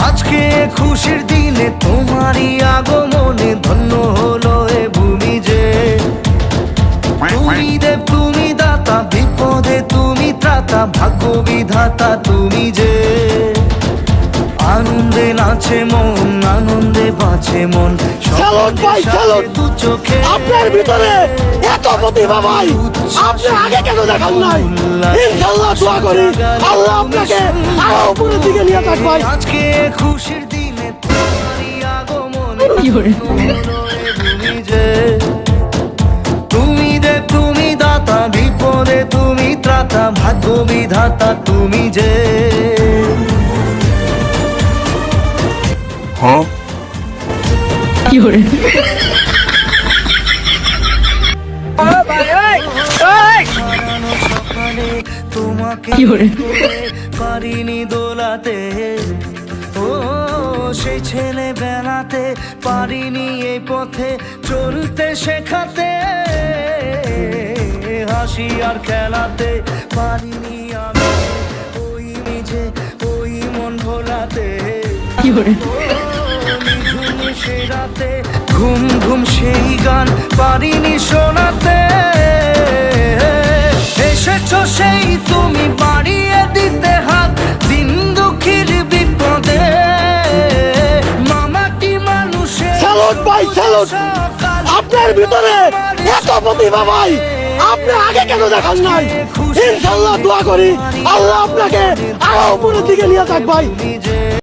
আজকে খুশির দিনে তোমারই আগমনে ধন্য হলো এ ভূমি যে। তুমি দেব তুমি দাতা, বিপদে তুমি ত্রাতা, ভাগ্য বিধাতা তুমি যে। আনন্দে নাচে মন, আনন্দে বাঁচে মন, চলুন ভাই চলুন। দু চোখে আপনার ভিতরে এত প্রতিভা ভাই, আপনি আগে কেন দেখান নাই? ইনশাআল্লাহ দোয়া করি আল্লাহ আপনাকে আরো উপরের দিকে নিয়ে যাক ভাই। আজকে খুশির দিনে তোমারই আগমনে তুমি যে। তুমি দেব তুমি দাতা, বিপদে তুমি ত্রাতা, ভাগ্য বিধাতা তুমি যে। সকালে তোমাকে পারিনি দোলাতে, ও সেই ছেলে বেলাতে পারিনি এই পথে চলতে শেখাতে, হাসি আর খেলাতে পারিনি আমি ওই নিজে ওই মন ভোলাতে। সে রাতে ঘুম ঘুম সেই গান পারিনি শোনাতে, এসেছো সেই তুমি বাড়িয়ে দিতে হাত দিন দুঃখীর বিপদে। মামাটি মানুষের স্যালুট ভাই স্যালুট, আপনার ভিতরে এত প্রতিভা ভাই, আপনি আগে কেন দেখান নাই? ইনশাআল্লাহ দোয়া করি আল্লাহ আপনাকে আরো উপরের দিকে নিয়ে যাক ভাই।